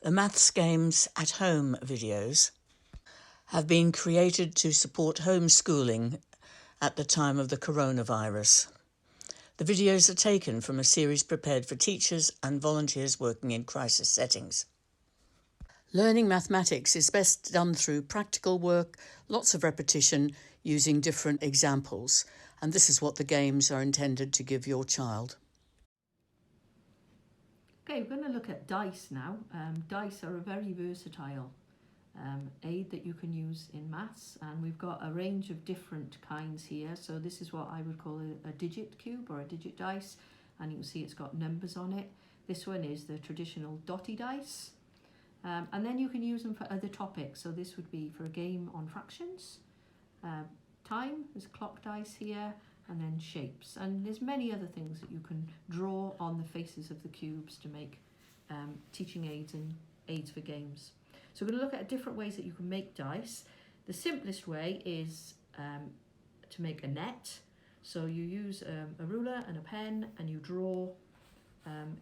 The Maths Games at Home videos have been created to support homeschooling at the time of the coronavirus. The videos are taken from a series prepared for teachers and volunteers working in crisis settings. Learning mathematics is best done through practical work, lots of repetition, using different examples, and this is what the games are intended to give your child. Okay, we're going to look at dice now. Dice are a very versatile aid that you can use in maths, and we've got a range of different kinds here. So this is what I would call a digit cube or a digit dice, and you can see it's got numbers on it. This one is the traditional dotty dice, and then you can use them for other topics. So this would be for a game on fractions, time, there's clock dice here, and then shapes, and there's many other things that you can draw on the faces of the cubes to make teaching aids and aids for games. So we're going to look at different ways that you can make dice. The simplest way is to make a net. So you use a ruler and a pen, and you draw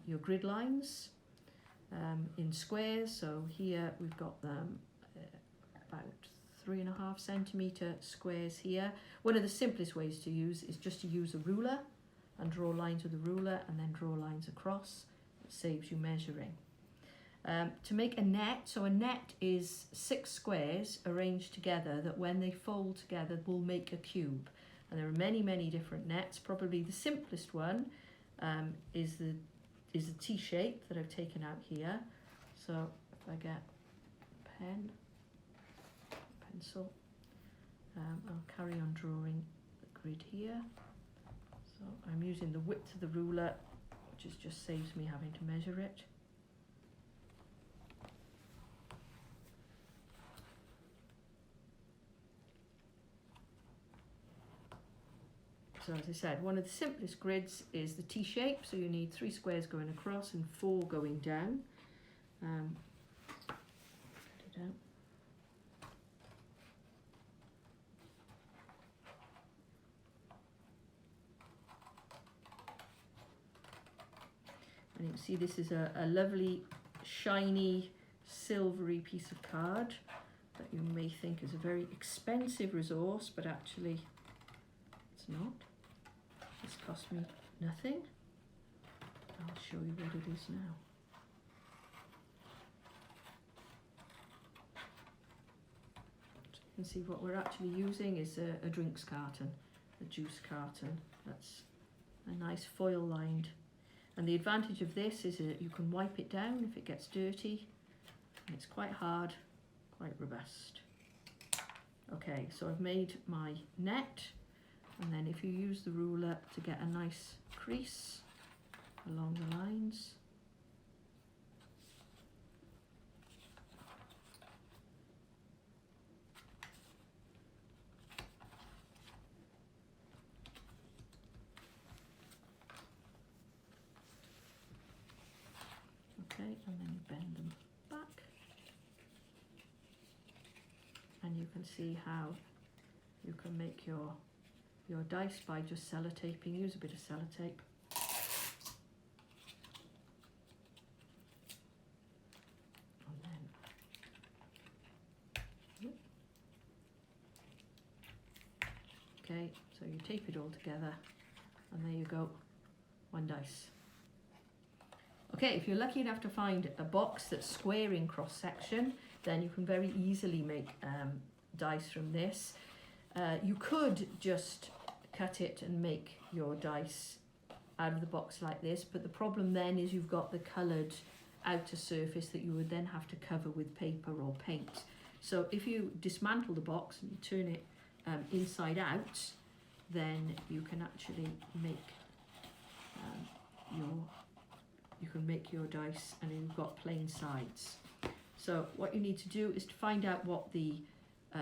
your grid lines in squares. So here we've got them about 3.5 centimetre squares here. One of the simplest ways to use is just to use a ruler and draw lines with a ruler and then draw lines across. It saves you measuring. To make a net, so a net is 6 squares arranged together that when they fold together will make a cube. And there are many, many different nets. Probably the simplest one is the T shape that I've taken out here. So if I get a pen, pencil, I'll carry on drawing the grid here. So I'm using the width of the ruler, which just saves me having to measure it. So as I said, one of the simplest grids is the T shape, so you need 3 squares going across and 4 going down. And you can see this is a lovely, shiny, silvery piece of card that you may think is a very expensive resource, but actually it's not. This cost me nothing. I'll show you what it is now. So you can see what we're actually using is a drinks carton, a juice carton. That's a nice foil lined. And the advantage of this is that you can wipe it down if it gets dirty, and it's quite hard, quite robust. Okay, so I've made my net, and then if you use the ruler to get a nice crease along the lines, okay, and then you bend them back, and you can see how you can make your dice by just sellotaping. Use a bit of sellotape. And then, okay, so you tape it all together, and there you go, 1 dice. Okay, if you're lucky enough to find a box that's square in cross section, then you can very easily make dice from this. You could just cut it and make your dice out of the box like this, but the problem then is you've got the coloured outer surface that you would then have to cover with paper or paint. So if you dismantle the box and you turn it inside out, then you can actually make your dice, and you've got plain sides. So what you need to do is to find out what the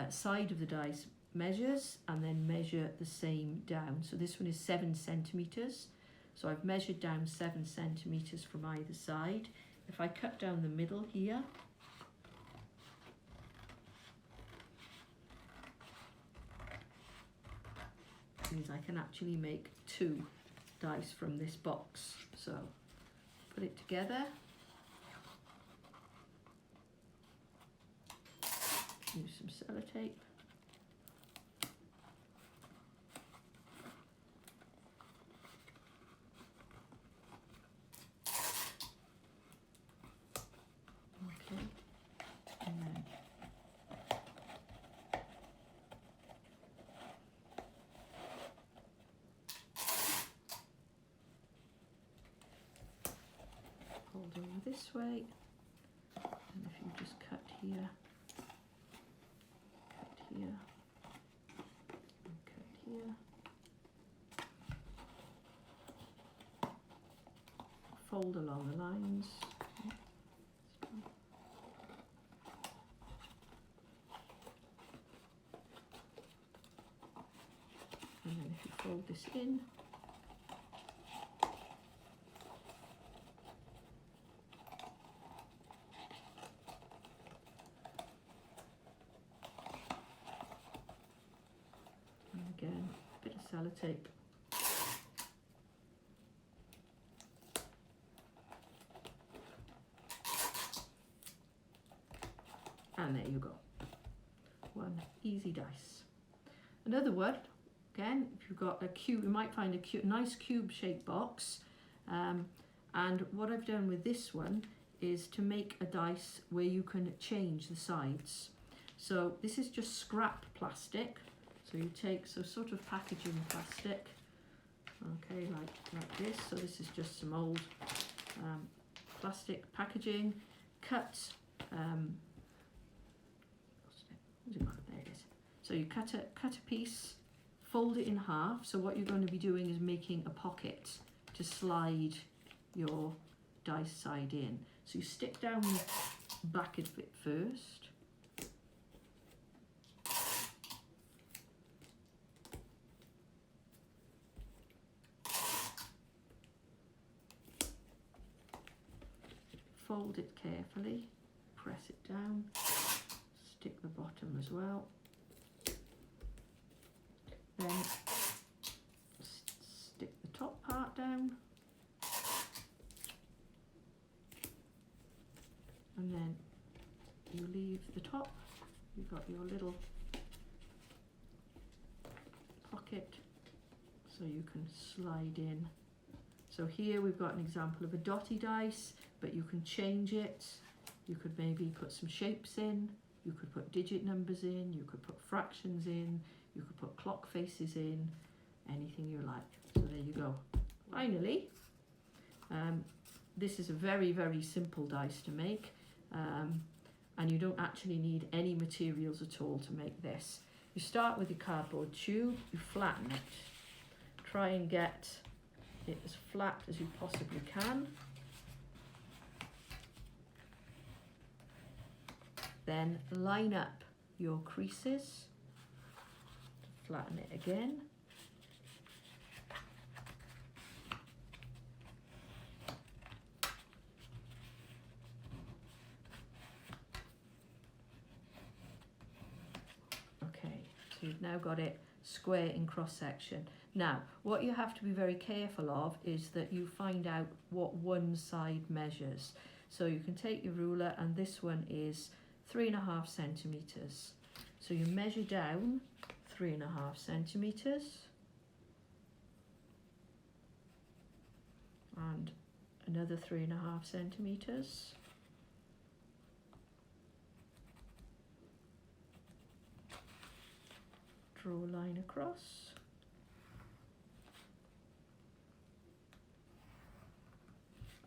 side of the dice measures, and then measure the same down. So this one is 7 centimetres. So I've measured down 7 centimetres from either side. If I cut down the middle here, means I can actually make 2 dice from this box. So put it together, use some sellotape. Okay, and then fold over this way, and if you just cut here, cut here, and cut here, fold along the lines. And then if you fold this in, and again, a bit of sellotape. And there you go. One easy dice. Another one, again, if you've got a cube, you might find a nice cube-shaped box. And what I've done with this one is to make a dice where you can change the sides. So this is just scrap plastic. So you take sort of packaging plastic, okay, like this. So this is just some old plastic packaging, cut. There it is. So you cut a piece, fold it in half. So what you're going to be doing is making a pocket to slide your dice side in. So you stick down the back of it first. Fold it carefully, press it down, stick the bottom as well. Then stick the top part down. And then you leave the top. You've got your little pocket so you can slide in. So here we've got an example of a dotty dice, but you can change it. You could maybe put some shapes in. You could put digit numbers in. You could put fractions in. You could put clock faces in. Anything you like. So there you go. Finally, this is a very, very simple dice to make. And you don't actually need any materials at all to make this. You start with your cardboard tube, you flatten it. Try and get it as flat as you possibly can. Then line up your creases, flatten it again. So you've now got it square in cross section. Now, what you have to be very careful of is that you find out what one side measures. So you can take your ruler, and this one is 3.5 centimetres. So you measure down 3.5 centimetres. And another 3.5 centimetres. Draw a line across.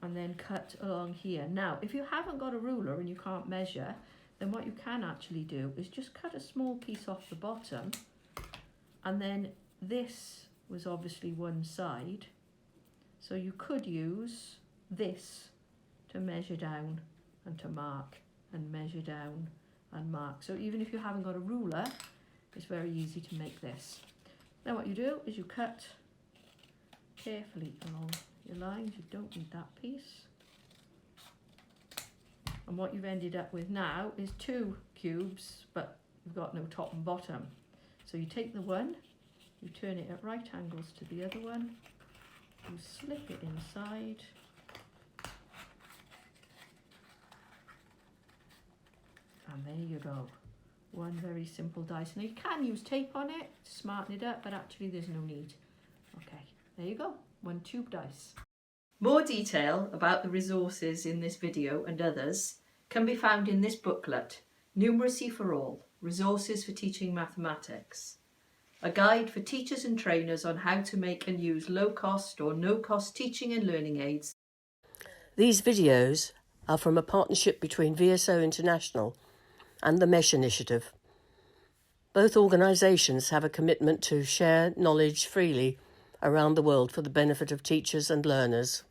And then cut along here. Now, if you haven't got a ruler and you can't measure, then what you can actually do is just cut a small piece off the bottom, and then this was obviously one side, so you could use this to measure down and to mark, and measure down and mark. So even if you haven't got a ruler, it's very easy to make this. Now what you do is you cut carefully along your lines. You don't need that piece. And what you've ended up with now is two cubes, but you've got no top and bottom. So you take the one, you turn it at right angles to the other one, you slip it inside, and there you go. one very simple dice. Now you can use tape on it to smarten it up, but actually there's no need. Okay, there you go, 1 tube dice. More detail about the resources in this video and others can be found in this booklet, Numeracy for All, Resources for Teaching Mathematics. A guide for teachers and trainers on how to make and use low-cost or no-cost teaching and learning aids. These videos are from a partnership between VSO International and the MESH Initiative. Both organisations have a commitment to share knowledge freely around the world for the benefit of teachers and learners.